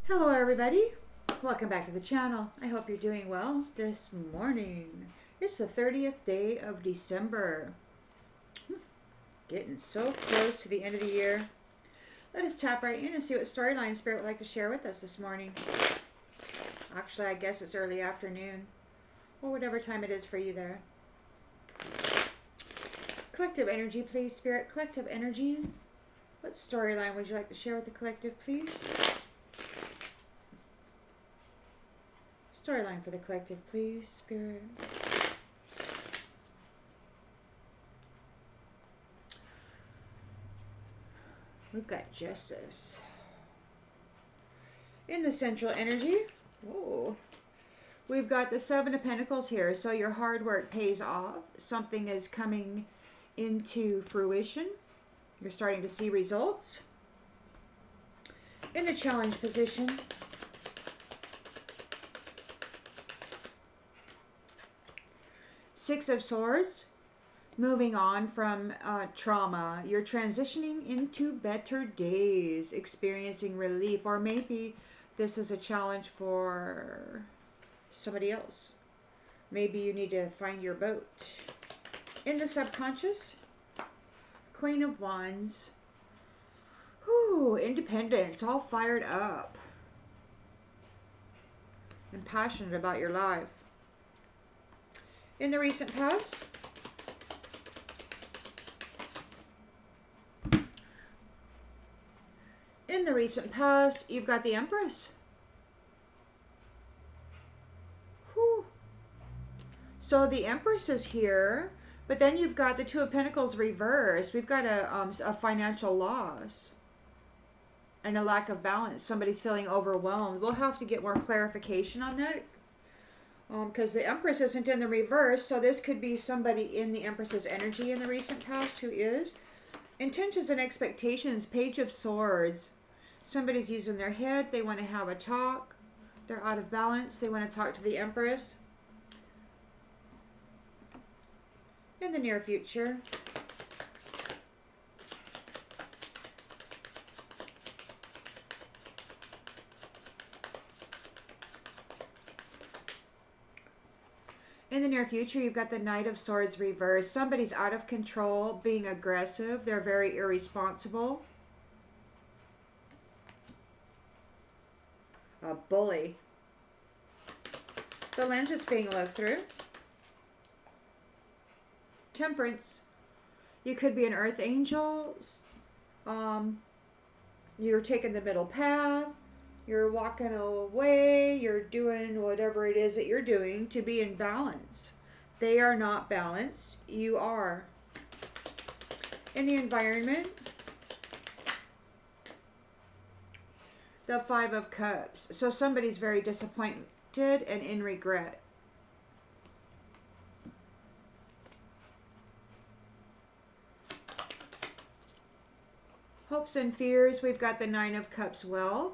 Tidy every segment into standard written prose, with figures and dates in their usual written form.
Hello everybody, welcome back to the channel. I hope you're doing well this morning. It's the 30th day of December. Getting so close to the end of the year. Let us tap right in and see what storyline Spirit would like to share with us this morning. Actually, I guess it's early afternoon, or whatever time it is for you there. Collective energy, please, Spirit. Collective energy. What storyline would you like to share with the collective, please? Storyline for the collective, please, Spirit. We've got justice. In the central energy, whoa, we've got the Seven of Pentacles here. So your hard work pays off. Something is coming into fruition. You're starting to see results. In the challenge position, Six of Swords, moving on from trauma. You're transitioning into better days, experiencing relief, or maybe this is a challenge for somebody else. Maybe you need to find your boat. In the subconscious, Queen of Wands. Whew, independence, all fired up and passionate about your life. In the recent past, you've got the Empress. Whew. So the Empress is here, but then you've got the Two of Pentacles reversed. We've got a financial loss and a lack of balance. Somebody's feeling overwhelmed. We'll have to get more clarification on that. Because the Empress isn't in the reverse, so this could be somebody in the Empress's energy in the recent past who is. Intentions and expectations, Page of Swords. Somebody's using their head, they want to have a talk. They're out of balance, they want to talk to the Empress. In the near future, you've got the Knight of Swords reversed. Somebody's out of control, being aggressive. They're very irresponsible. A bully. The lens is being looked through. Temperance. You could be an earth angel. You're taking the middle path. You're walking away, you're doing whatever it is that you're doing to be in balance. They are not balanced, you are. In the environment, the Five of Cups. So somebody's very disappointed and in regret. Hopes and fears, we've got the Nine of Cups, wealth.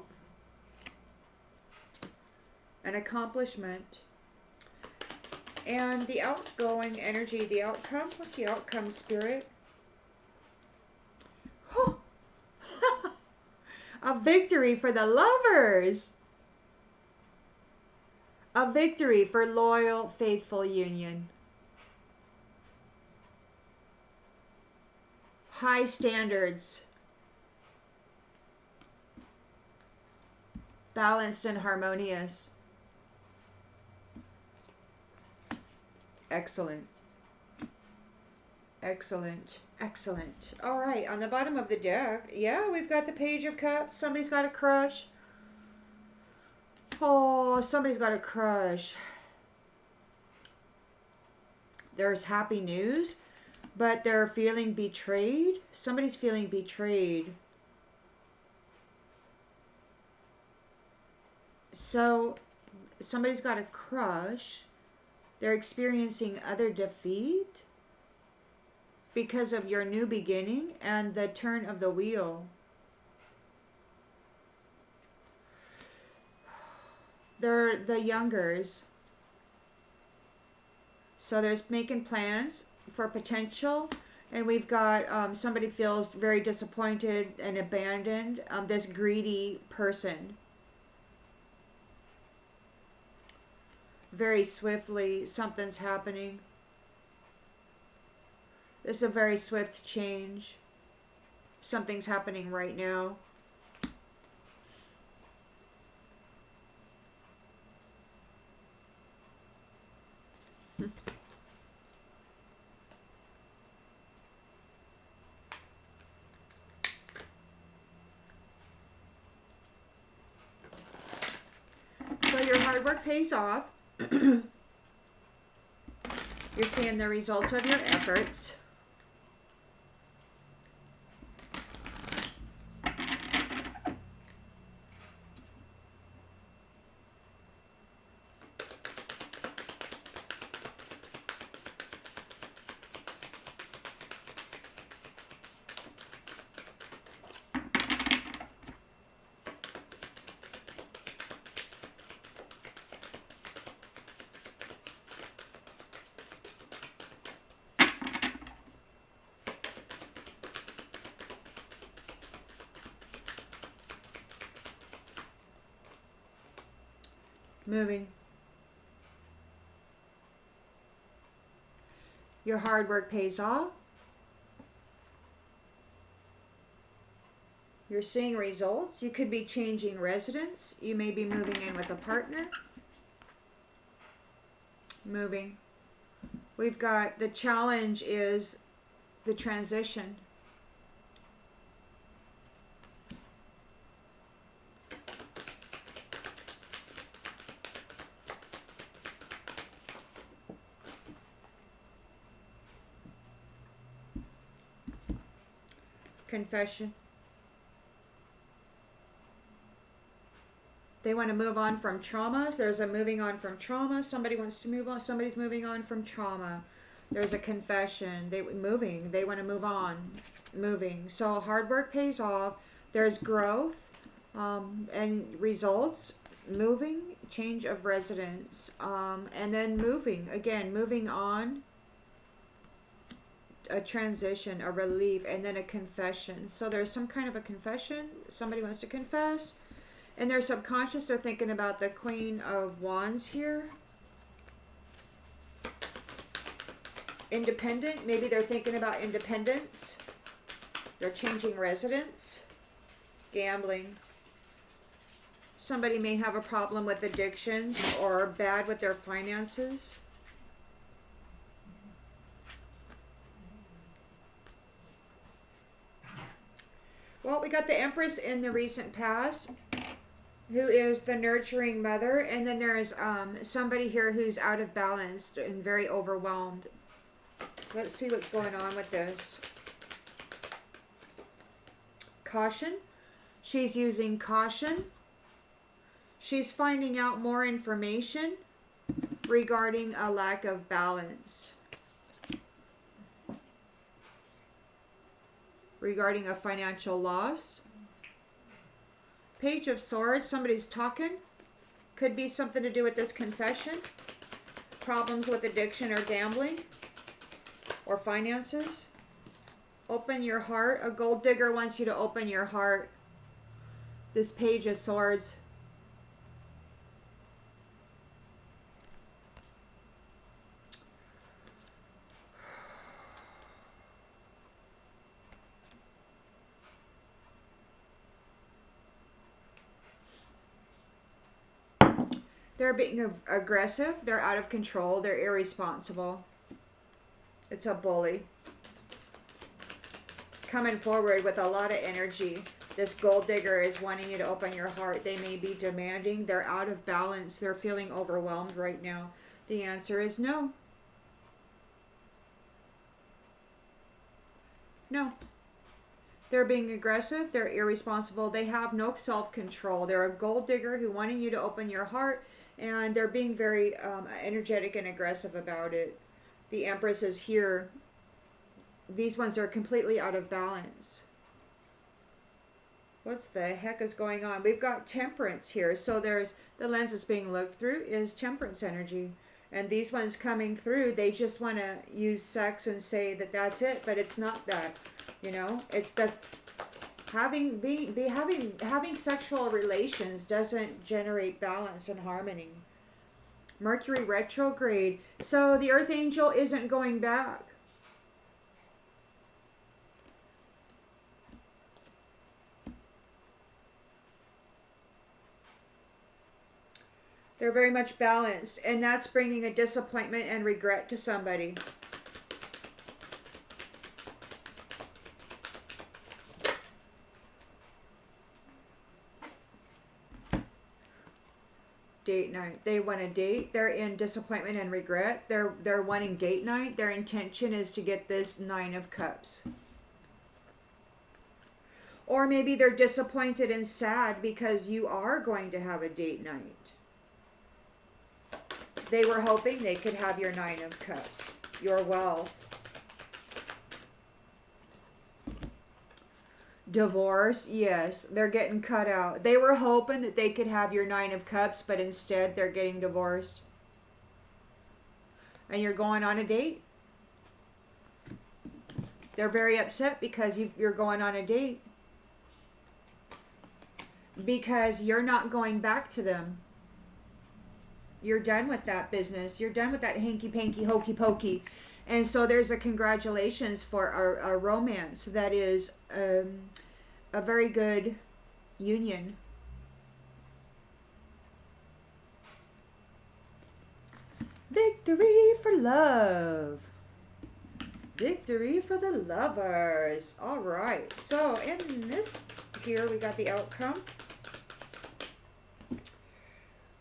An accomplishment. And the outgoing energy, the outcome. What's the outcome, Spirit? Oh. A victory for the lovers. A victory for loyal, faithful union. High standards. Balanced and harmonious. Excellent. Excellent. Excellent. All right. On the bottom of the deck, yeah, we've got the Page of Cups. Somebody's got a crush. Oh, somebody's got a crush. There's happy news, but they're feeling betrayed. Somebody's feeling betrayed. So somebody's got a crush. They're experiencing utter defeat because of your new beginning and the turn of the wheel. They're the youngers. So there's making plans for potential. And we've got somebody feels very disappointed and abandoned. This greedy person. Very swiftly, something's happening. This is a very swift change. Something's happening right now. So your hard work pays off. You're seeing the results of your efforts. Moving. Your hard work pays off. You're seeing results. You could be changing residence. You may be moving in with a partner. Moving. We've got the challenge is the transition. Confession. They want to move on from trauma. So there's a moving on from trauma. Somebody wants to move on. Somebody's moving on from trauma. There's a confession. They want to move on. Moving. So hard work pays off. There's growth and results. Moving. Change of residence. And then moving. Again, moving on. A transition, a relief, and then a confession. So there's some kind of a confession. Somebody wants to confess. In their subconscious, they're thinking about the Queen of Wands here. Independent. Maybe they're thinking about independence. They're changing residence. Gambling. Somebody may have a problem with addictions or bad with their finances. Well, we got the Empress in the recent past, who is the nurturing mother, and then there's somebody here who's out of balance and very overwhelmed. Let's see what's going on with this. Caution. She's using caution. She's finding out more information regarding a lack of balance. Regarding a financial loss. Page of Swords, somebody's talking. Could be something to do with this confession. Problems with addiction or gambling. Or finances. Open your heart. A gold digger wants you to open your heart. This Page of Swords. They're being aggressive. They're out of control. They're irresponsible. It's a bully. Coming forward with a lot of energy. This gold digger is wanting you to open your heart. They may be demanding. They're out of balance. They're feeling overwhelmed right now. The answer is no. No. They're being aggressive. They're irresponsible. They have no self-control. They're a gold digger who wanting you to open your heart. And they're being very energetic and aggressive about it. The Empress is here. These ones are completely out of balance. What's the heck is going on? We've got Temperance here. So there's the lens that's being looked through is Temperance energy. And these ones coming through, they just want to use sex and say that that's it. But it's not that. You know, it's just having sexual relations doesn't generate balance and harmony. Mercury retrograde. So the Earth Angel isn't going back. They're very much balanced, and that's bringing a disappointment and regret to somebody. Date night. They want a date. They're in disappointment and regret. They're wanting date night. Their intention is to get this 9 of Cups. Or maybe they're disappointed and sad because you are going to have a date night. They were hoping they could have your 9 of Cups, your wealth. Divorce, yes, they're getting cut out. They were hoping that they could have your 9 of Cups, but instead they're getting divorced. And you're going on a date. They're very upset because you're going on a date. Because you're not going back to them. You're done with that business. You're done with that hanky-panky, hokey-pokey. And so there's a congratulations for a romance that is a very good union. Victory for love. Victory for the lovers. All right. So in this here, we got the outcome.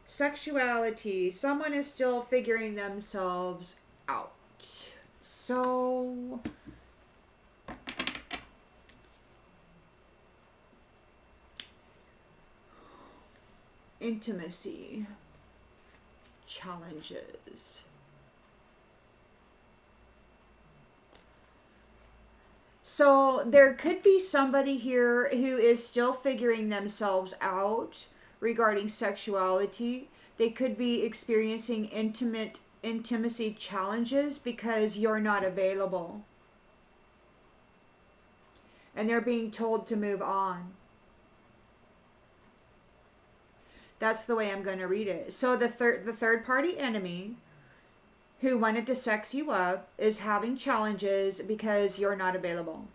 Sexuality. Someone is still figuring themselves out. So intimacy. Challenges. So there could be somebody here who is still figuring themselves out regarding sexuality. They could be experiencing intimacy challenges because you're not available. And they're being told to move on. That's the way I'm going to read it. So the third party enemy who wanted to sex you up is having challenges because you're not available.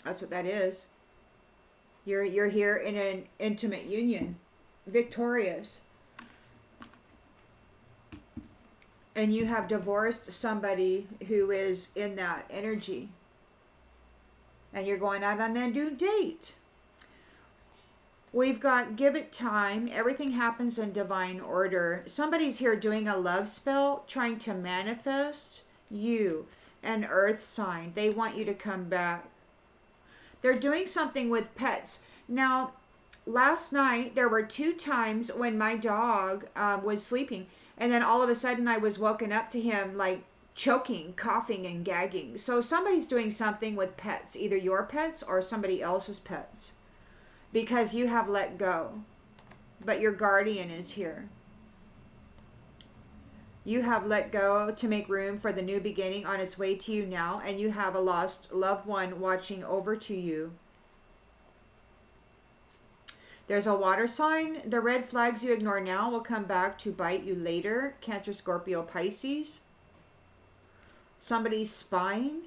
That's what that is. You're here in an intimate union, victorious. And you have divorced somebody who is in that energy. And you're going out on a new date. We've got give it time. Everything happens in divine order. Somebody's here doing a love spell, trying to manifest you, an earth sign. They want you to come back. They're doing something with pets. Now, last night, there were 2 times when my dog was sleeping. And then all of a sudden, I was woken up to him like choking, coughing, and gagging. So somebody's doing something with pets. Either your pets or somebody else's pets. Because you have let go. But your guardian is here. You have let go to make room for the new beginning on its way to you now, and you have a lost loved one watching over to you. There's a water sign. The red flags you ignore now will come back to bite you later. Cancer, Scorpio, Pisces. Somebody's spying.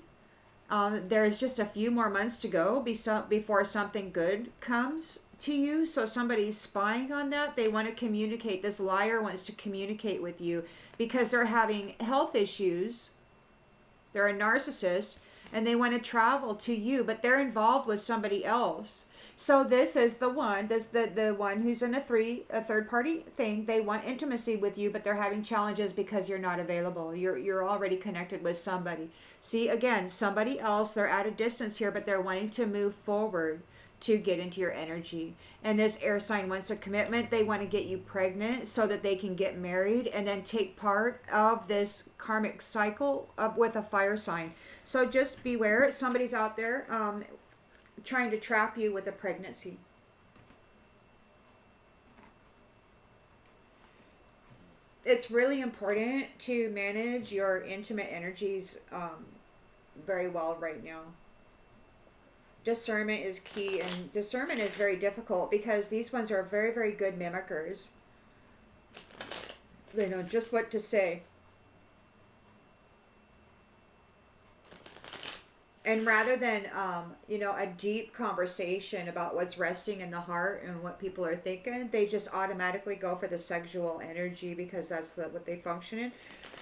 There's just a few more months to go before something good comes to you. So somebody's spying on that. They want to communicate. This liar wants to communicate with you because they're having health issues. They're a narcissist and they want to travel to you, but they're involved with somebody else. So this is the one, the one who's in a third party thing. They want intimacy with you, but they're having challenges because you're not available. You're already connected with somebody. See, again, somebody else, they're at a distance here, but they're wanting to move forward to get into your energy. And this air sign wants a commitment. They want to get you pregnant so that they can get married and then take part of this karmic cycle with a fire sign. So just beware. Somebody's out there trying to trap you with a pregnancy. It's really important to manage your intimate energies very well right now. Discernment is key, and discernment is very difficult because these ones are very, very good mimickers. They know just what to say. And rather than, a deep conversation about what's resting in the heart and what people are thinking, they just automatically go for the sexual energy because that's what they function in.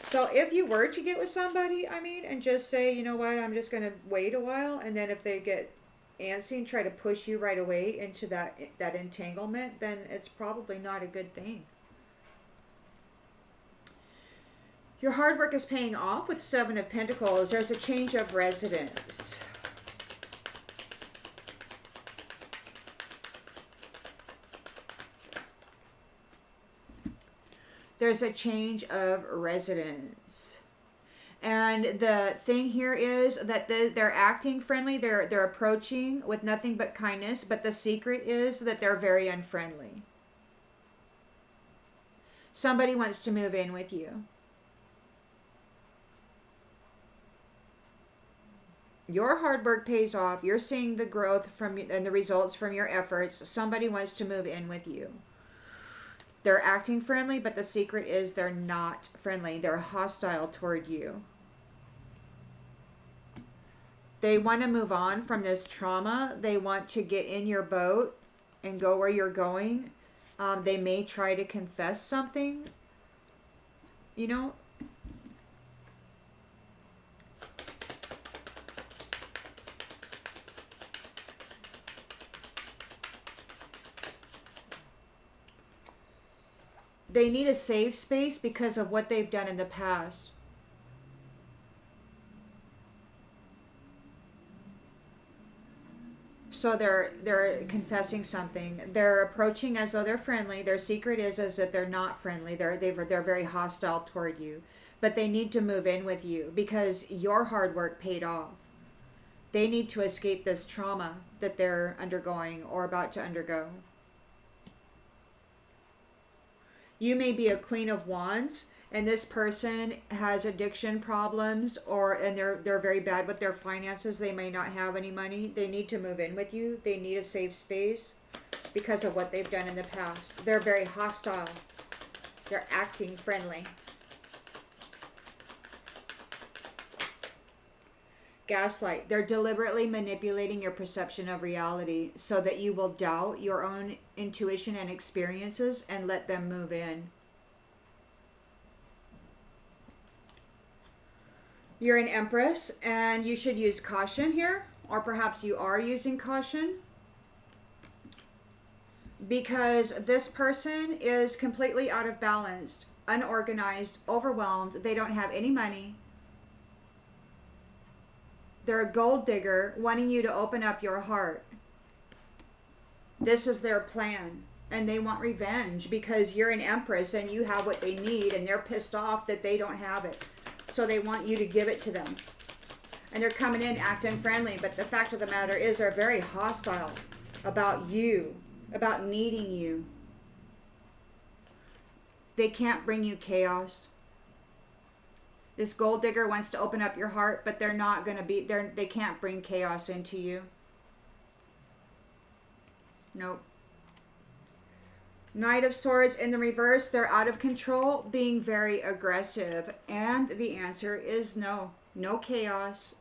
So if you were to get with somebody, and just say, you know what, I'm just going to wait a while. And then if they get antsy and try to push you right away into that entanglement, then it's probably not a good thing. Your hard work is paying off with Seven of Pentacles. There's a change of residence. There's a change of residence. And the thing here is that they're acting friendly. They're approaching with nothing but kindness. But the secret is that they're very unfriendly. Somebody wants to move in with you. Your hard work pays off. You're seeing the growth and the results from your efforts. Somebody wants to move in with you. They're acting friendly, but the secret is they're not friendly. They're hostile toward you. They want to move on from this trauma. They want to get in your boat and go where you're going. They may try to confess something. They need a safe space because of what they've done in the past. So they're confessing something. They're approaching as though they're friendly. Their secret is that they're not friendly. They're very hostile toward you. But they need to move in with you because your hard work paid off. They need to escape this trauma that they're undergoing or about to undergo. You may be a Queen of Wands, and this person has addiction problems, and they're very bad with their finances. They may not have any money. They need to move in with you. They need a safe space because of what they've done in the past. They're very hostile. They're acting friendly. Gaslight. They're deliberately manipulating your perception of reality so that you will doubt your own intuition and experiences and let them move in. You're an Empress and you should use caution here, or perhaps you are using caution because this person is completely out of balance, unorganized, overwhelmed. They don't have any money. They're a gold digger wanting you to open up your heart. This is their plan. And they want revenge because you're an Empress and you have what they need and they're pissed off that they don't have it. So they want you to give it to them. And they're coming in acting friendly. But the fact of the matter is they're very hostile about you, about needing you. They can't bring you chaos. This gold digger wants to open up your heart, but they're not going to be, they can't bring chaos into you. Nope. Knight of Swords in the reverse, they're out of control, being very aggressive. And the answer is no. No chaos.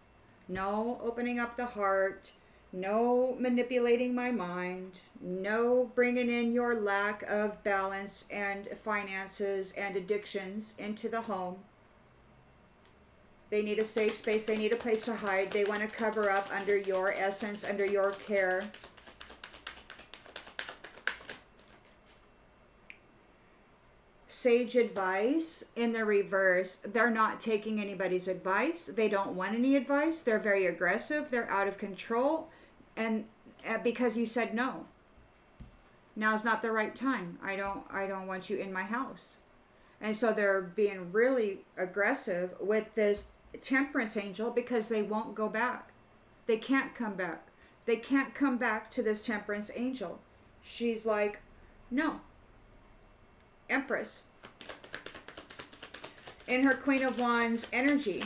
No opening up the heart. No manipulating my mind. No bringing in your lack of balance and finances and addictions into the home. They need a safe space. They need a place to hide. They want to cover up under your essence, under your care. Sage advice in the reverse. They're not taking anybody's advice. They don't want any advice. They're very aggressive. They're out of control. And because you said no. Now's not the right time. I don't want you in my house. And so they're being really aggressive with this Temperance Angel because they won't go back. They can't come back. They can't come back to this Temperance Angel. She's like, no. Empress. In her Queen of Wands energy.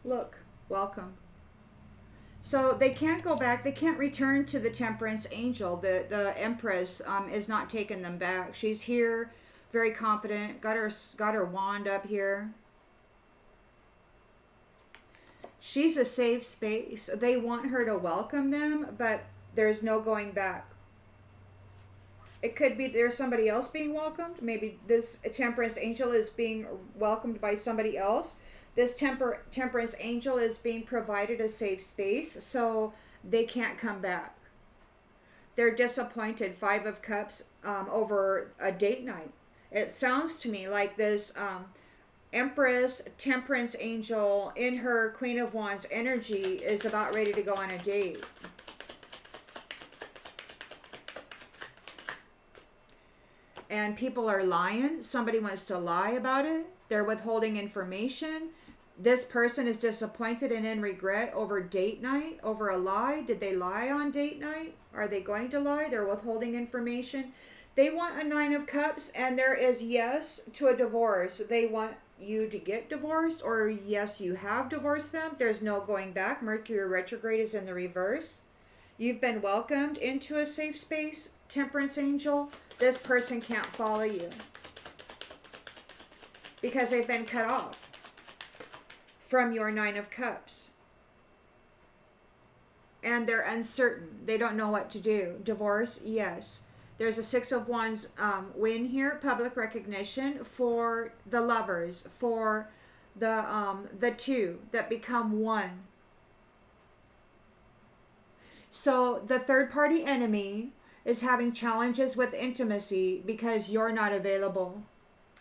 Look, welcome. So they can't go back. They can't return to the Temperance Angel. The Empress is not taking them back. She's here, very confident. Got her wand up here. She's a safe space. They want her to welcome them, but there's no going back. It could be there's somebody else being welcomed. Maybe this Temperance Angel is being welcomed by somebody else. This Temperance Angel is being provided a safe space, so they can't come back. They're disappointed. 5 of Cups over a date night. It sounds to me like this Empress, Temperance Angel in her Queen of Wands energy is about ready to go on a date. And people are lying. Somebody wants to lie about it. They're withholding information. This person is disappointed and in regret over date night, over a lie. Did they lie on date night? Are they going to lie? They're withholding information. They want a 9 of Cups, and there is yes to a divorce. They want you to get divorced, or yes, you have divorced them. There's no going back. Mercury retrograde is in the reverse. You've been welcomed into a safe space, Temperance Angel. This person can't follow you because they've been cut off from your 9 of Cups. And they're uncertain. They don't know what to do. Divorce, yes. There's a 6 of Wands win here, public recognition for the lovers, for the 2 that become 1. So the third party enemy is having challenges with intimacy because you're not available.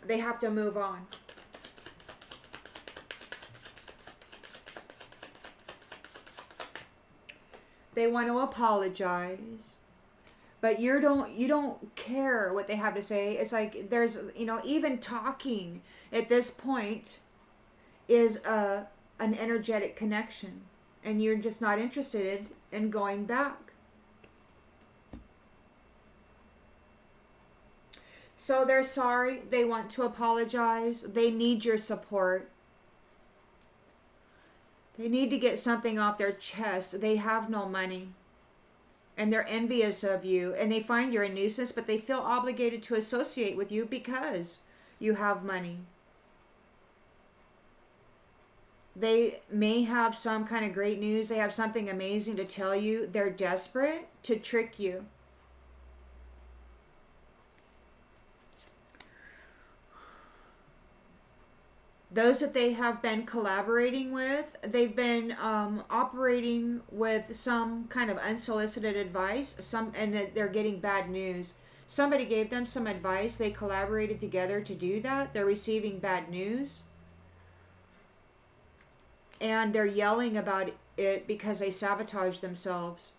They have to move on. They want to apologize, but you don't care what they have to say. It's like there's, even talking at this point is an energetic connection, and you're just not interested in going back. So they're sorry. They want to apologize. They need your support. They need to get something off their chest. They have no money. And they're envious of you. And they find you're a nuisance, but they feel obligated to associate with you because you have money. They may have some kind of great news. They have something amazing to tell you. They're desperate to trick you. Those that they have been collaborating with, they've been operating with some kind of unsolicited advice, and that they're getting bad news. Somebody gave them some advice. They collaborated together to do that. They're receiving bad news. And they're yelling about it because they sabotage themselves.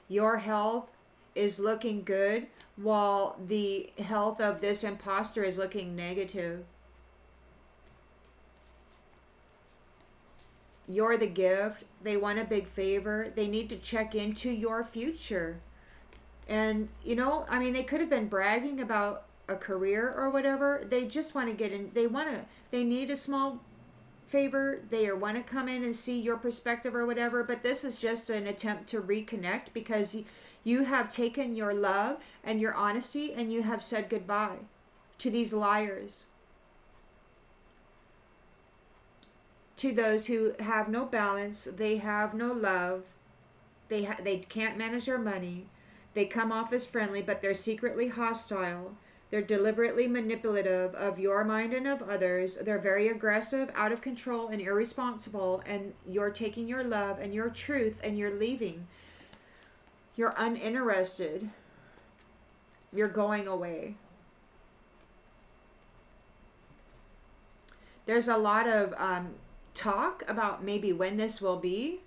Your health is looking good, while the health of this imposter is looking negative. You're the gift. They want a big favor. They need to check into your future. And, they could have been bragging about a career or whatever. They just want to get in. They need a small favor. They want to come in and see your perspective or whatever. But this is just an attempt to reconnect because you have taken your love and your honesty and you have said goodbye to these liars. To those who have no balance, they have no love, they can't manage their money, they come off as friendly, but they're secretly hostile. They're deliberately manipulative of your mind and of others. They're very aggressive, out of control, and irresponsible, and you're taking your love and your truth and you're leaving. You're uninterested. You're going away. There's a lot of talk about maybe when this will be.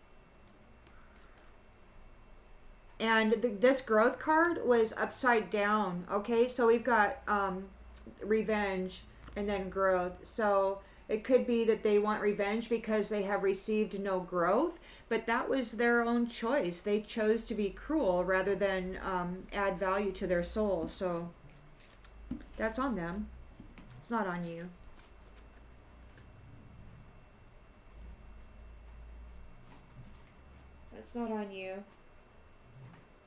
And this growth card was upside down. Okay, so we've got revenge and then growth. So it could be that they want revenge because they have received no growth. But that was their own choice. They chose to be cruel rather than add value to their soul. So that's on them. It's not on you. That's not on you.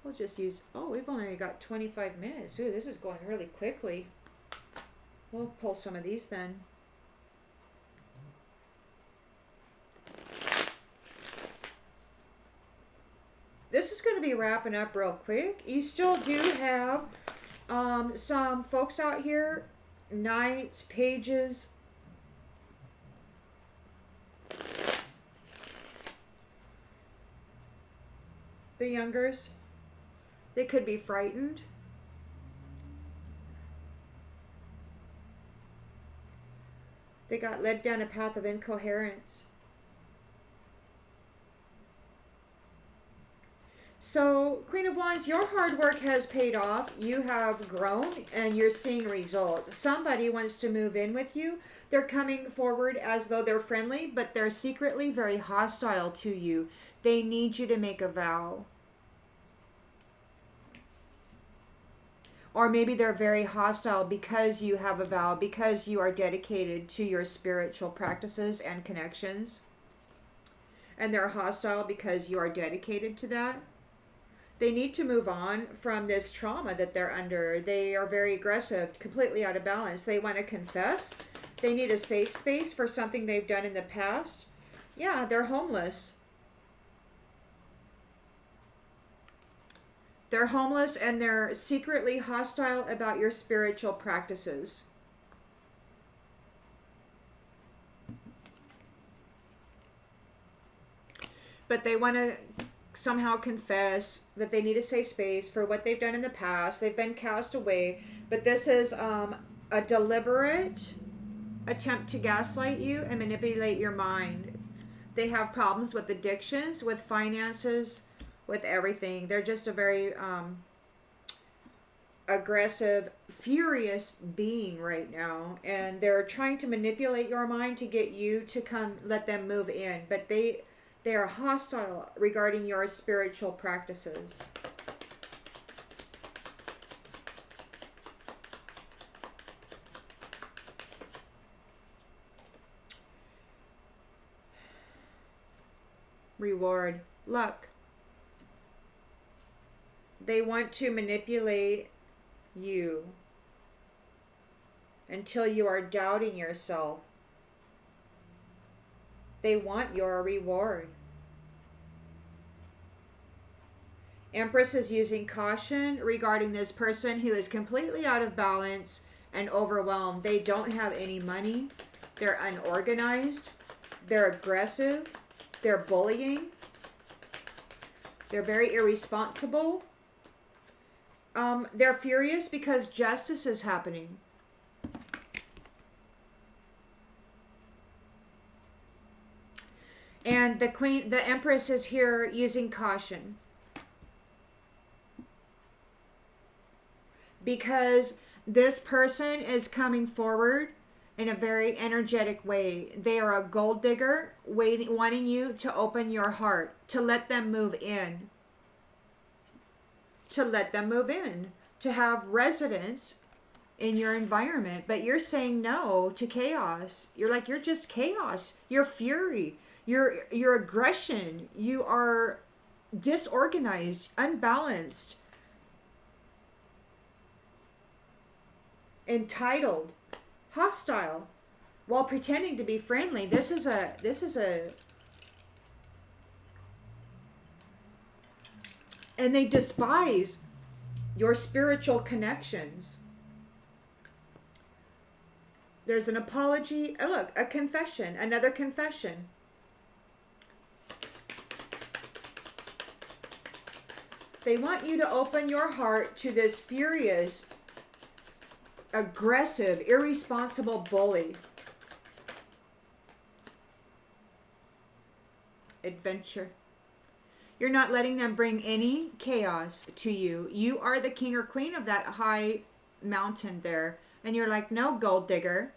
We'll just use, oh, we've only got 25 minutes. Ooh, this is going really quickly. We'll pull some of these then. This is going to be wrapping up real quick. You still do have some folks out here, knights, pages. The youngers, they could be frightened. They got led down a path of incoherence. So, Queen of Wands, your hard work has paid off. You have grown and you're seeing results. Somebody wants to move in with you. They're coming forward as though they're friendly, but they're secretly very hostile to you. They need you to make a vow. Or maybe they're very hostile because you have a vow, because you are dedicated to your spiritual practices and connections. And they're hostile because you are dedicated to that. They need to move on from this trauma that they're under. They are very aggressive, completely out of balance. They want to confess. They need a safe space for something they've done in the past. Yeah, they're homeless. They're homeless and they're secretly hostile about your spiritual practices. But they want to somehow confess that they need a safe space for what they've done in the past. They've been cast away. But this is a deliberate attempt to gaslight you and manipulate your mind. They have problems with addictions, with finances, with everything. They're just a very aggressive, furious being right now. And they're trying to manipulate your mind to get you to come, let them move in. But they are hostile regarding your spiritual practices. Reward, luck. They want to manipulate you until you are doubting yourself. They want your reward. Empress is using caution regarding this person who is completely out of balance and overwhelmed. They don't have any money. They're unorganized. They're aggressive. They're bullying. They're very irresponsible. They're furious because justice is happening. And the Empress is here using caution. Because this person is coming forward in a very energetic way. They are a gold digger, wanting you to open your heart, to let them move in. To let them move in. To have residence in your environment. But you're saying no to chaos. You're just chaos. You're fury. Your aggression. You are disorganized, unbalanced, entitled, hostile, while pretending to be friendly. This is a and they despise your spiritual connections. There's an apology. Oh, look, a confession, another confession. They want you to open your heart to this furious, aggressive, irresponsible bully. Adventure. You're not letting them bring any chaos to you. You are the king or queen of that high mountain there. And you're like, no, gold digger.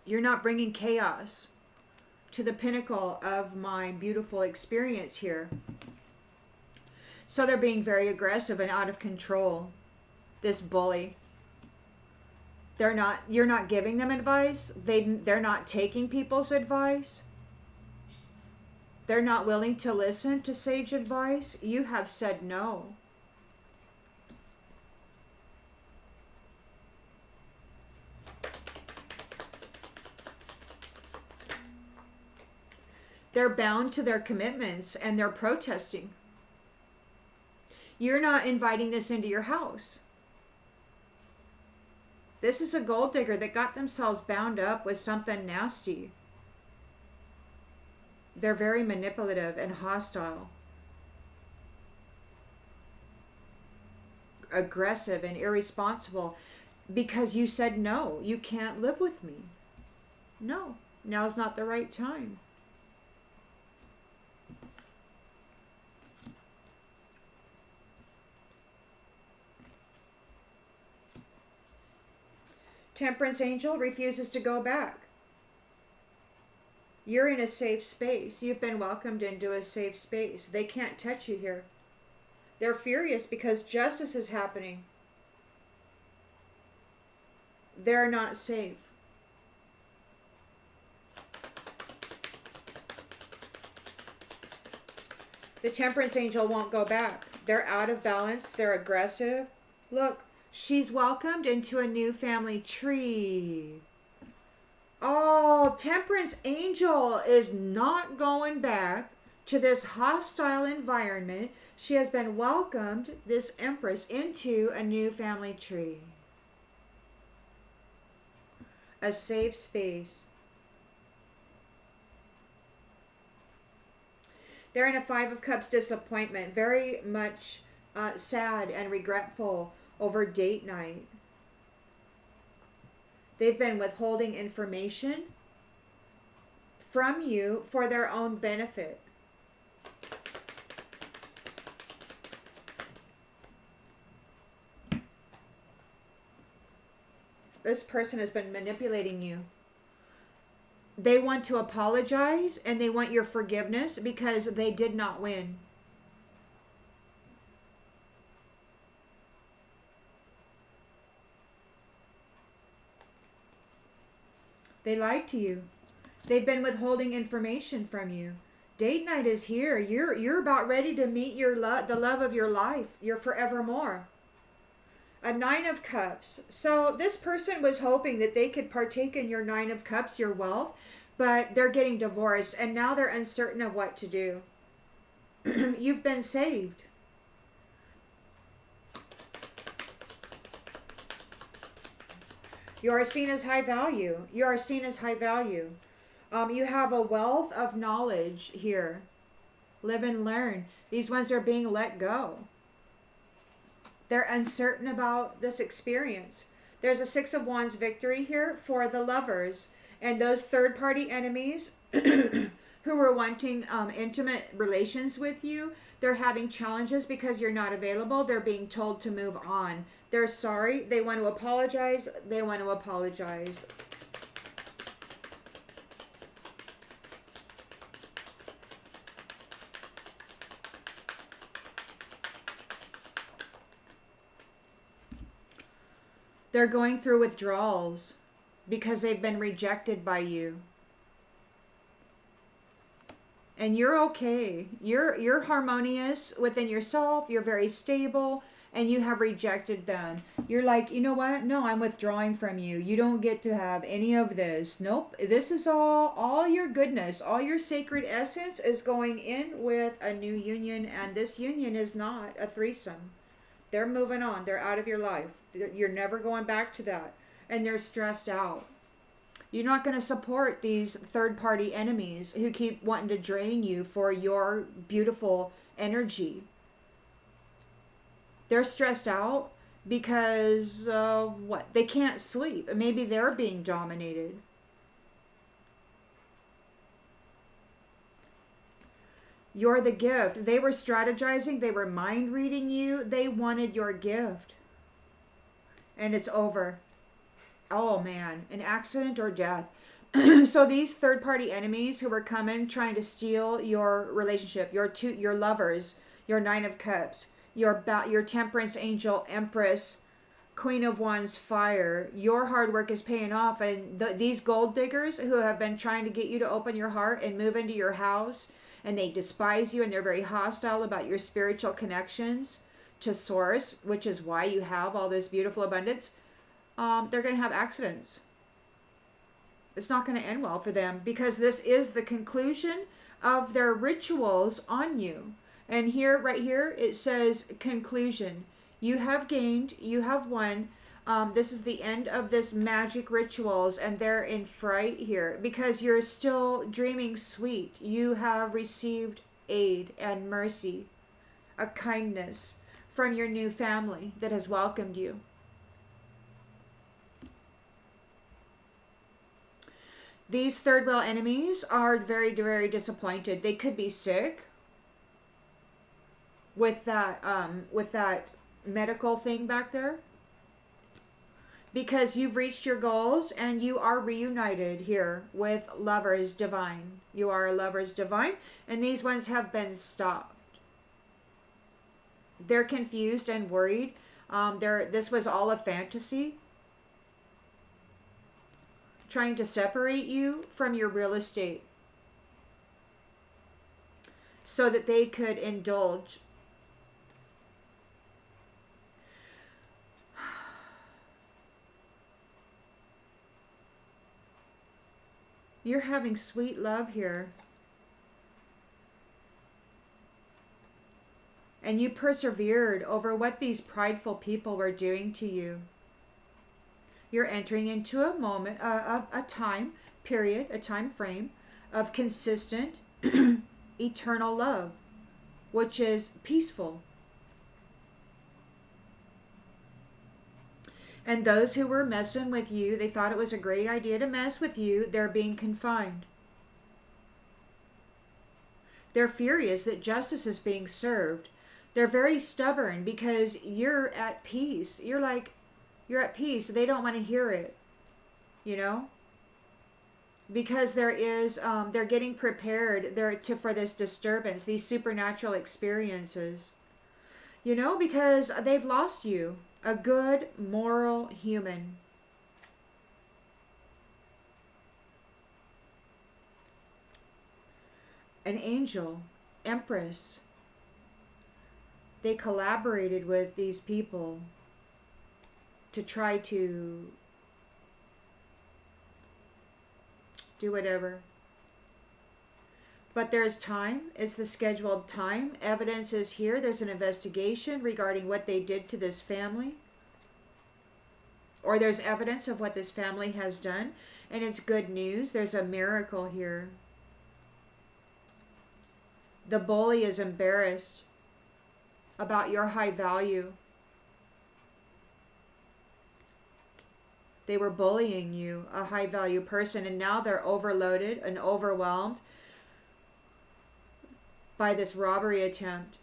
You're not bringing chaos to the pinnacle of my beautiful experience here. So they're being very aggressive and out of control. This bully. You're not giving them advice. They're not taking people's advice. They're not willing to listen to sage advice. You have said no. They're bound to their commitments and they're protesting. You're not inviting this into your house. This is a gold digger that got themselves bound up with something nasty. They're very manipulative and hostile, aggressive and irresponsible because you said no. You can't live with me. No, now's not the right time. Temperance Angel refuses to go back. You're in a safe space. You've been welcomed into a safe space. They can't touch you here. They're furious because justice is happening. They're not safe. The Temperance Angel won't go back. They're out of balance. They're aggressive. Look, she's welcomed into a new family tree. Oh, Temperance Angel is not going back to this hostile environment. She has been welcomed, this Empress, into a new family tree. A safe space. They're in a Five of Cups disappointment. Very much sad and regretful over date night. They've been withholding information from you for their own benefit. This person has been manipulating you. They want to apologize and they want your forgiveness because they did not win. They lied to you. They've been withholding information from you. Date night is here. You're about ready to meet your the love of your life. You're forevermore. A Nine of Cups. So this person was hoping that they could partake in your Nine of Cups, your wealth, but they're getting divorced and now they're uncertain of what to do. You've been saved. You are seen as high value. You are seen as high value. You have a wealth of knowledge here. Live and learn. These ones are being let go. They're uncertain about this experience. There's a Six of Wands victory here for the lovers. And those third-party enemies who were wanting intimate relations with you, they're having challenges because you're not available. They're being told to move on. They're sorry. They want to apologize. They want to apologize. They're going through withdrawals because they've been rejected by you. And you're okay. You're harmonious within yourself. You're very stable. And you have rejected them. You're like, you know what? No, I'm withdrawing from you. You don't get to have any of this. Nope. This is all your goodness. All your sacred essence is going in with a new union. And this union is not a threesome. They're moving on. They're out of your life. You're never going back to that. And they're stressed out. You're not going to support these third-party enemies who keep wanting to drain you for your beautiful energy. They're stressed out because, what? They can't sleep. Maybe they're being dominated. You're the gift. They were strategizing. They were mind reading you. They wanted your gift. And it's over. Oh, man. An accident or death. So these third-party enemies who were coming trying to steal your relationship, your lovers, your Nine of Cups, your Temperance Angel Empress, Queen of Wands fire, your hard work is paying off. And these gold diggers who have been trying to get you to open your heart and move into your house and they despise you, and they're very hostile about your spiritual connections to source, which is why you have all this beautiful abundance, they're going to have accidents. It's not going to end well for them, because this is the conclusion of their rituals on you. And here, right here, it says conclusion. You have gained, you have won. This is the end of this magic rituals, and they're in fright here because you're still dreaming sweet. You have received aid and mercy, a kindness from your new family that has welcomed you. These third wheel enemies are very, very disappointed. They could be sick with that medical thing back there, because you've reached your goals and you are reunited here with lovers divine. You are lovers divine, and these ones have been stopped. They're confused and worried. This was all a fantasy, trying to separate you from your real estate so that they could indulge. You're having sweet love here. And you persevered over what these prideful people were doing to you. You're entering into a moment, a time period, a time frame of consistent, eternal love, which is peaceful. And those who were messing with you, they thought it was a great idea to mess with you, they're being confined. They're furious that justice is being served. They're very stubborn because you're at peace. You're at peace. They don't want to hear it, you know? Because there is, they're getting prepared for this disturbance, these supernatural experiences. You know, because they've lost you. A good, moral human. An angel, Empress. They collaborated with these people to try to do whatever. But there's time. It's the scheduled time. Evidence is here. There's an investigation regarding what they did to this family. Or there's evidence of what this family has done. And it's good news. There's a miracle here. The bully is embarrassed about your high value. They were bullying you, a high value person, and now they're overloaded and overwhelmed by this robbery attempt.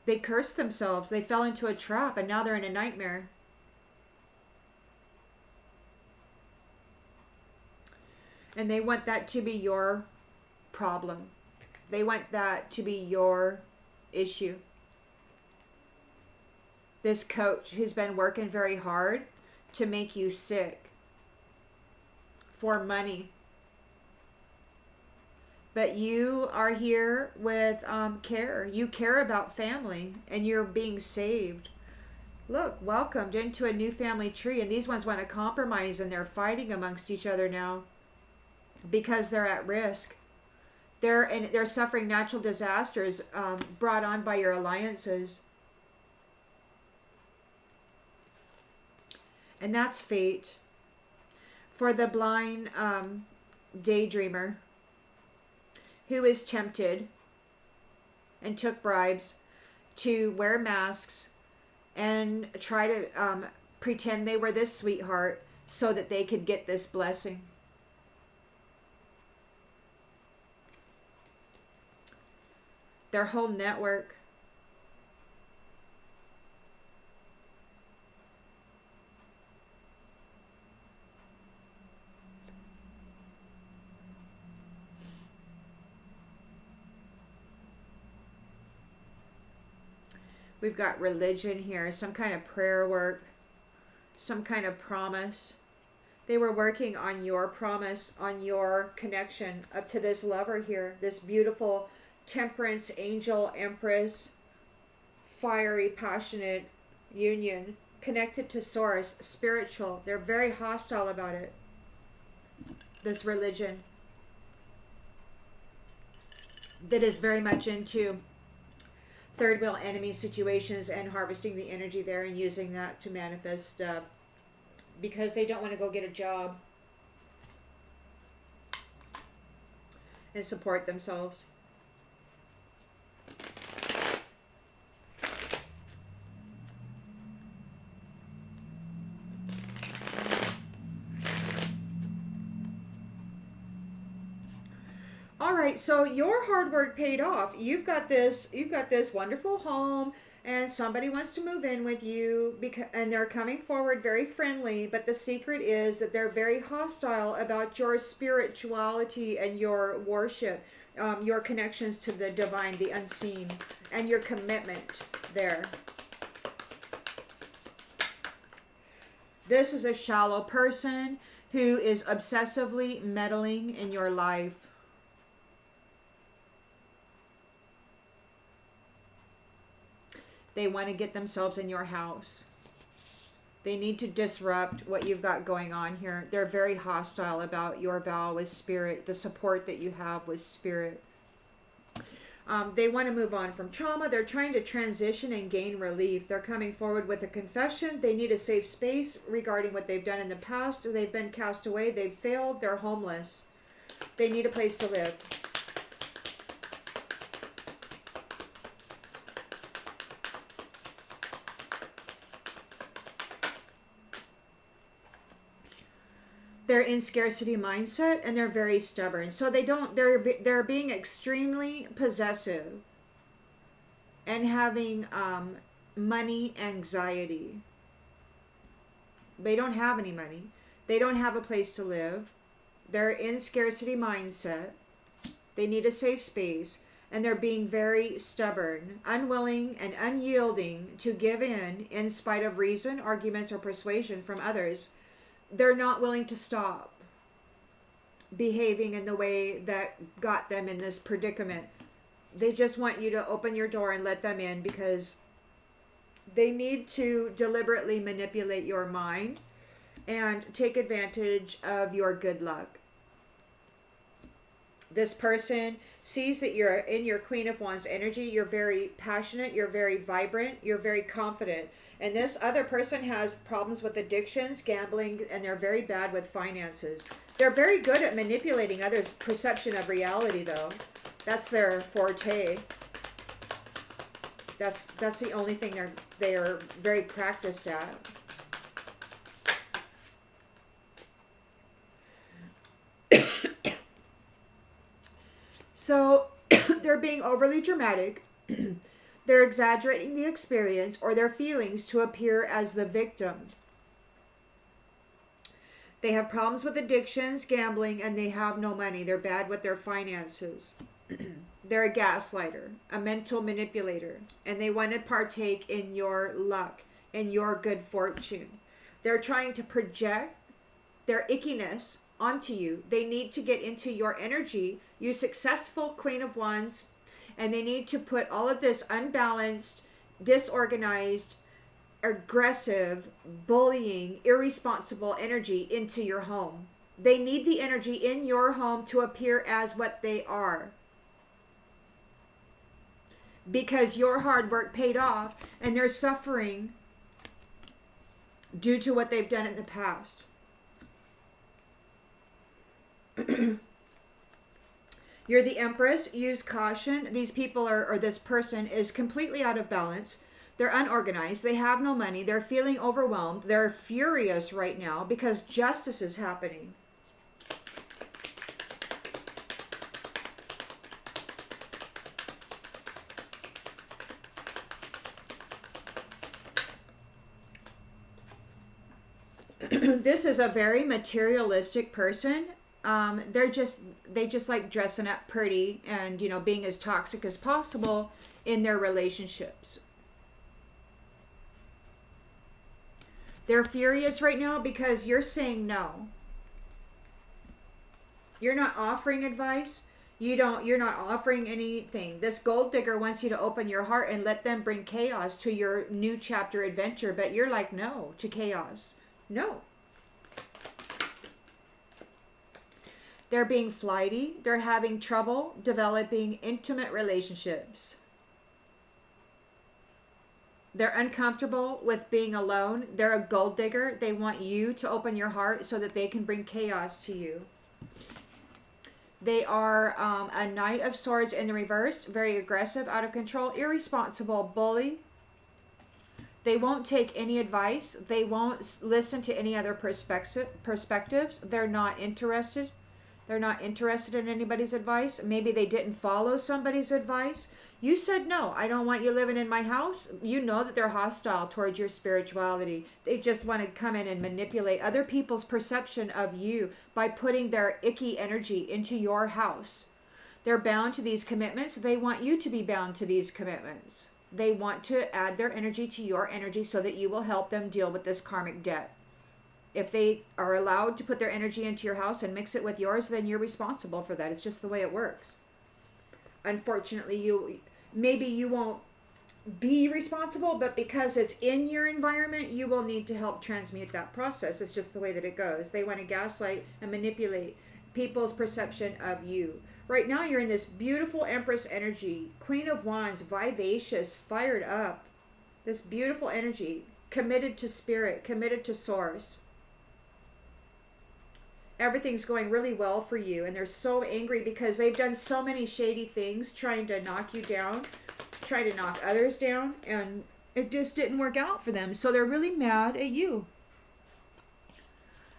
They cursed themselves. They fell into a trap, and now they're in a nightmare. And they want that to be your problem. They want that to be your issue. This coach who's been working very hard to make you sick for money. But you are here with care. You care about family, and you're being saved. Look, welcomed into a new family tree. And these ones want to compromise, and they're fighting amongst each other now because they're at risk. They're suffering natural disasters brought on by your alliances. And that's fate. For the blind daydreamer who is tempted and took bribes to wear masks and try to pretend they were this sweetheart so that they could get this blessing. Their whole network. We've got religion here, some kind of prayer work, some kind of promise. They were working on your promise, on your connection up to this lover here, this beautiful Temperance Angel Empress, fiery, passionate union, connected to source, spiritual. They're very hostile about it. This religion that is very much into third wheel enemy situations and harvesting the energy there and using that to manifest stuff because they don't want to go get a job and support themselves. All right, so your hard work paid off. You've got this wonderful home and somebody wants to move in with you and they're coming forward very friendly, but the secret is that they're very hostile about your spirituality and your worship, your connections to the divine, the unseen, and your commitment there. This is a shallow person who is obsessively meddling in your life. They want to get themselves in your house. They need to disrupt what you've got going on here. They're very hostile about your vow with spirit, the support that you have with spirit. They want to move on from trauma. They're trying to transition and gain relief. They're coming forward with a confession. They need a safe space regarding what they've done in the past. They've been cast away. They've failed. They're homeless. They need a place to live. They're in scarcity mindset and they're very stubborn. So they're being extremely possessive and having money anxiety. They don't have any money. They don't have a place to live. They're in scarcity mindset. They need a safe space and they're being very stubborn, unwilling and unyielding to give in spite of reason, arguments, or persuasion from others. They're not willing to stop behaving in the way that got them in this predicament. They just want you to open your door and let them in because they need to deliberately manipulate your mind and take advantage of your good luck. This person sees that you're in your Queen of Wands energy. You're very passionate. You're very vibrant. You're very confident. And this other person has problems with addictions, gambling, and they're very bad with finances. They're very good at manipulating others' perception of reality, though. That's their forte. That's the only thing they are very practiced at. So they're being overly dramatic. They're exaggerating the experience or their feelings to appear as the victim. They have problems with addictions, gambling, and they have no money. They're bad with their finances. They're a gaslighter, a mental manipulator, and they want to partake in your luck, in your good fortune. They're trying to project their ickiness onto you. They need to get into your energy, you successful Queen of Wands, and they need to put all of this unbalanced, disorganized, aggressive, bullying, irresponsible energy into your home. They need the energy in your home to appear as what they are. Because your hard work paid off and they're suffering due to what they've done in the past. You're the Empress. Use caution. These people or this person is completely out of balance. They're unorganized. They have no money. They're feeling overwhelmed. They're furious right now because justice is happening. This is a very materialistic person. They just like dressing up pretty and, being as toxic as possible in their relationships. They're furious right now because you're saying no. You're not offering advice. You're not offering anything. This gold digger wants you to open your heart and let them bring chaos to your new chapter adventure, but you're like no to chaos. No. They're being flighty. They're having trouble developing intimate relationships. They're uncomfortable with being alone. They're a gold digger. They want you to open your heart so that they can bring chaos to you. They are a Knight of Swords in the reverse, very aggressive, out of control, irresponsible bully. They won't take any advice. They won't listen to any other perspectives. They're not interested. They're not interested in anybody's advice. Maybe they didn't follow somebody's advice. You said, no, I don't want you living in my house. You know that they're hostile towards your spirituality. They just want to come in and manipulate other people's perception of you by putting their icky energy into your house. They're bound to these commitments. They want you to be bound to these commitments. They want to add their energy to your energy so that you will help them deal with this karmic debt. If they are allowed to put their energy into your house and mix it with yours, then you're responsible for that. It's just the way it works. Unfortunately, maybe you won't be responsible, but because it's in your environment, you will need to help transmute that process. It's just the way that it goes. They want to gaslight and manipulate people's perception of you. Right now, you're in this beautiful Empress energy, Queen of Wands, vivacious, fired up. This beautiful energy, committed to spirit, committed to source. Everything's going really well for you, and they're so angry because they've done so many shady things trying to knock you down, trying to knock others down, and it just didn't work out for them. So they're really mad at you.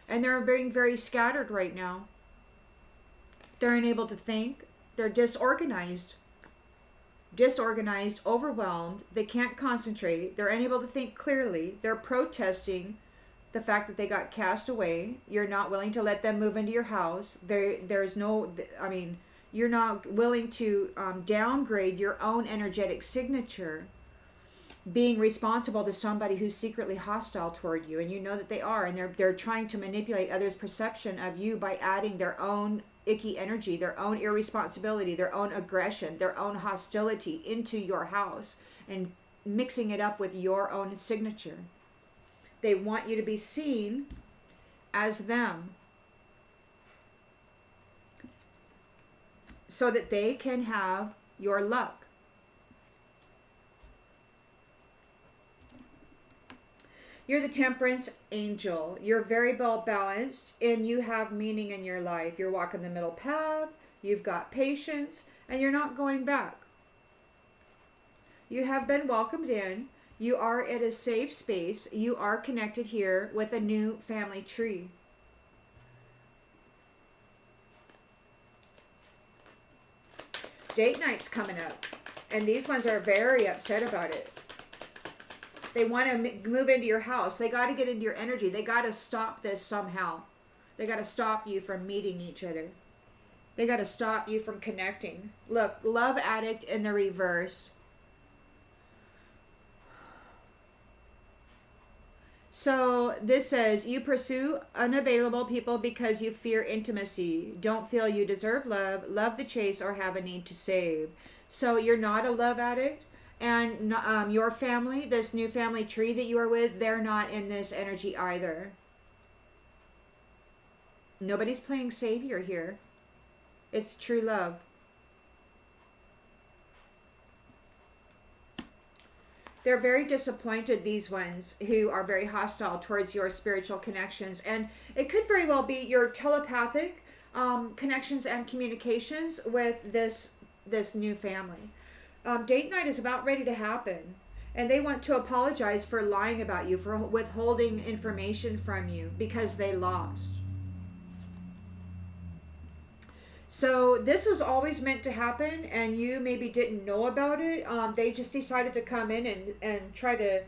And they're being very scattered right now. They're unable to think. They're disorganized. Disorganized, overwhelmed. They can't concentrate. They're unable to think clearly. They're protesting the fact that they got cast away. You're not willing to let them move into your house. There's no, I mean, you're not willing to downgrade your own energetic signature, being responsible to somebody who's secretly hostile toward you, and you know that they are, and they're trying to manipulate others' perception of you by adding their own icky energy, their own irresponsibility, their own aggression, their own hostility into your house and mixing it up with your own signature. They want you to be seen as them so that they can have your luck. You're the Temperance Angel. You're very well balanced and you have meaning in your life. You're walking the middle path, you've got patience, and you're not going back. You have been welcomed in. You are at a safe space. You are connected here with a new family tree. Date night's coming up, and these ones are very upset about it. They want to move into your house. They got to get into your energy. They got to stop this somehow. They got to stop you from meeting each other. They got to stop you from connecting. Look, love addict in the reverse. So this says, you pursue unavailable people because you fear intimacy. Don't feel you deserve love, love the chase, or have a need to save. So you're not a love addict. And your family, this new family tree that you are with, they're not in this energy either. Nobody's playing savior here. It's true love. They're very disappointed, these ones who are very hostile towards your spiritual connections. And it could very well be your telepathic connections and communications with this new family. Date night is about ready to happen. And they want to apologize for lying about you, for withholding information from you because they lost. So this was always meant to happen, and you maybe didn't know about it. They just decided to come in and try to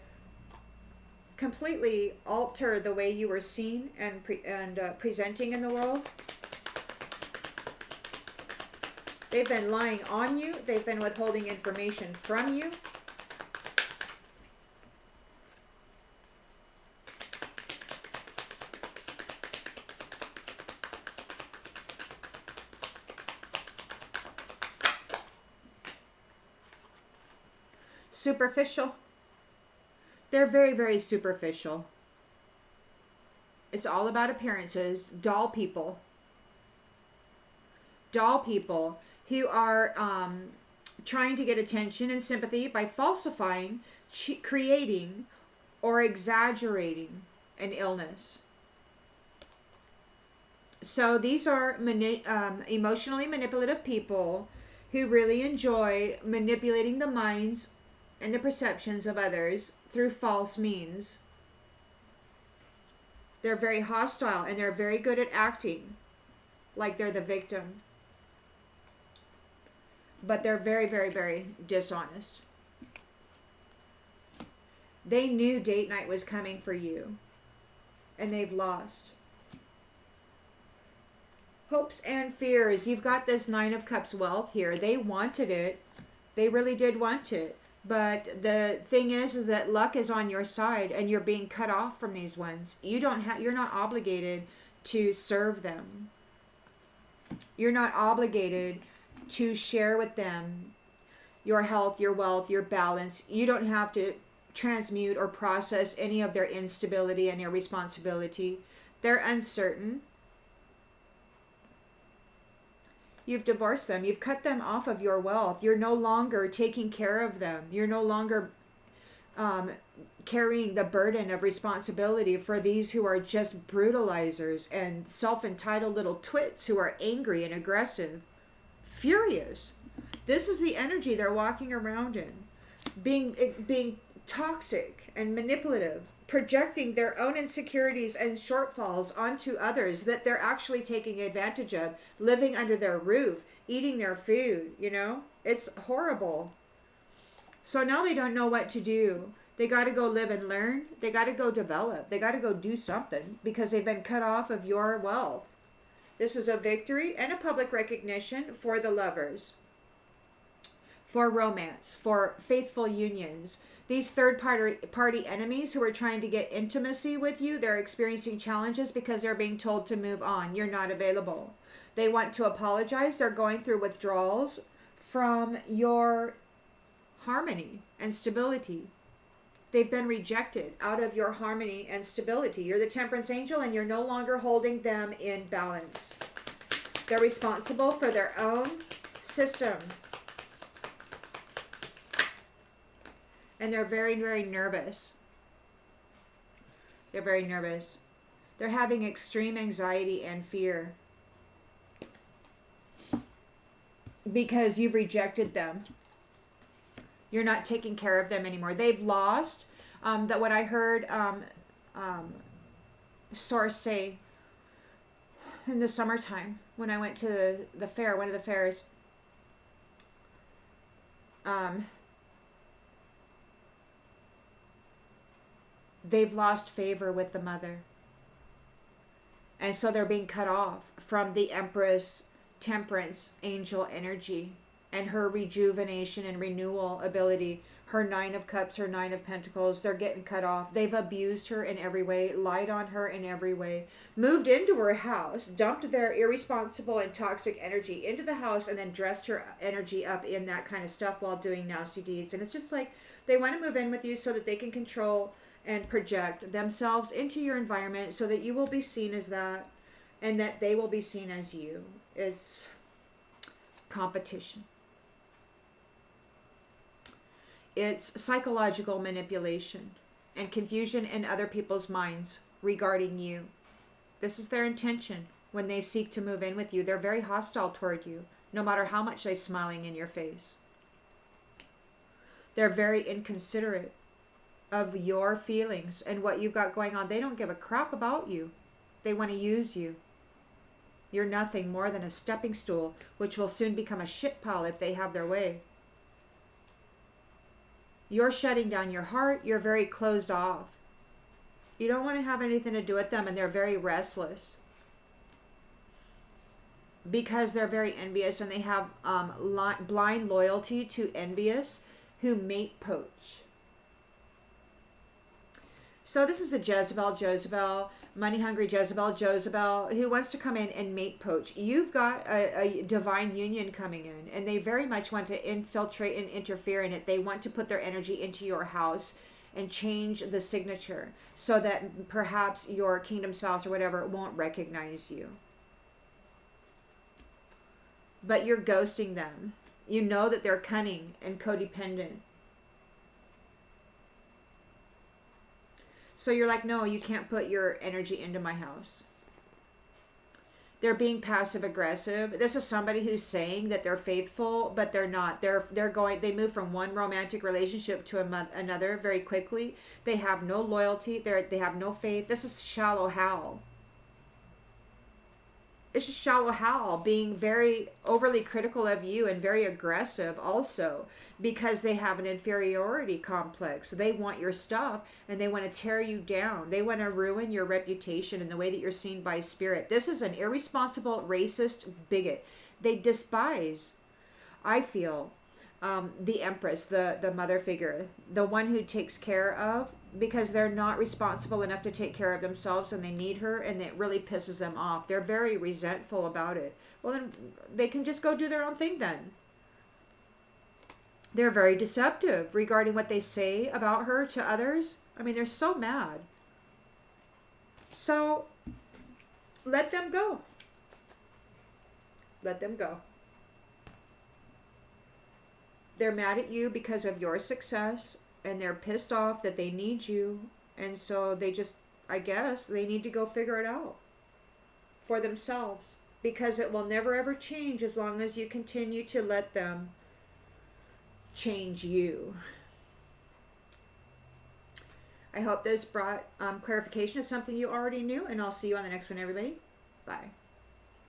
completely alter the way you were seen and presenting in the world. They've been lying on you. They've been withholding information from you. Superficial. They're very, very superficial. It's all about appearances. Doll people. Doll people who are trying to get attention and sympathy by falsifying, creating, or exaggerating an illness. So these are emotionally manipulative people who really enjoy manipulating the minds and the perceptions of others through false means. They're very hostile and they're very good at acting like they're the victim. But they're very, very, very dishonest. They knew date night was coming for you, and they've lost. Hopes and fears. You've got this Nine of Cups wealth here. They wanted it. They really did want it. But the thing is that luck is on your side, and you're being cut off from these ones. You're not obligated to serve them. You're not obligated to share with them your health, your wealth, your balance. You don't have to transmute or process any of their instability and irresponsibility. They're uncertain. You've divorced them. You've cut them off of your wealth. You're no longer taking care of them. You're no longer carrying the burden of responsibility for these who are just brutalizers and self-entitled little twits who are angry and aggressive. Furious. This is the energy they're walking around in. Being toxic and manipulative, projecting their own insecurities and shortfalls onto others that they're actually taking advantage of, living under their roof, eating their food, It's horrible. So now they don't know what to do. They got to go live and learn. They got to go develop. They got to go do something because they've been cut off of your wealth. This is a victory and a public recognition for the lovers, for romance, for faithful unions. These third-party enemies who are trying to get intimacy with you, they're experiencing challenges because they're being told to move on. You're not available. They want to apologize. They're going through withdrawals from your harmony and stability. They've been rejected out of your harmony and stability. You're the Temperance Angel and you're no longer holding them in balance. They're responsible for their own system. And they're very, very nervous. They're very nervous. They're having extreme anxiety and fear because you've rejected them. You're not taking care of them anymore. They've lost. That what I heard Source say in the summertime when I went to the fair, one of the fairs. They've lost favor with the mother. And so they're being cut off from the Empress Temperance Angel energy and her rejuvenation and renewal ability. Her Nine of Cups, her Nine of Pentacles, they're getting cut off. They've abused her in every way, lied on her in every way, moved into her house, dumped their irresponsible and toxic energy into the house, and then dressed her energy up in that kind of stuff while doing nasty deeds. And it's just like they want to move in with you so that they can control and project themselves into your environment so that you will be seen as that and that they will be seen as you. It's competition. It's psychological manipulation and confusion in other people's minds regarding you. This is their intention when they seek to move in with you. They're very hostile toward you, no matter how much they're smiling in your face. They're very inconsiderate of your feelings and what you've got going on. They don't give a crap about you. They want to use you. You're nothing more than a stepping stool, which will soon become a shit pile if they have their way. You're shutting down your heart. You're very closed off. You don't want to have anything to do with them, and they're very restless because they're very envious, and they have blind loyalty to envious who mate poach. So this is a Jezebel. money hungry Jezebel, who wants to come in and mate poach. You've got a divine union coming in, and they very much want to infiltrate and interfere in it. They want to put their energy into your house and change the signature so that perhaps your kingdom spouse or whatever won't recognize you. But you're ghosting them. You know that they're cunning and codependent. So you're like, no, you can't put your energy into my house. They're being passive aggressive. This is somebody who's saying that they're faithful, but they're not. They move from one romantic relationship to another very quickly. They have no loyalty. They have no faith. This is shallow Hal. It's just shallow Hal being very overly critical of you and very aggressive also, because they have an inferiority complex. They want your stuff and they want to tear you down. They want to ruin your reputation and the way that you're seen by spirit. This is an irresponsible, racist bigot. They despise, I feel, the Empress, the mother figure, the one who takes care of, because they're not responsible enough to take care of themselves and they need her, and it really pisses them off. They're very resentful about it. Well, then they can just go do their own thing then. They're very deceptive regarding what they say about her to others. I mean, they're so mad. So let them go. Let them go. They're mad at you because of your success, and they're pissed off that they need you. And so they just, I guess, they need to go figure it out for themselves, because it will never ever change as long as you continue to let them change you. I hope this brought clarification of something you already knew, and I'll see you on the next one, everybody. Bye.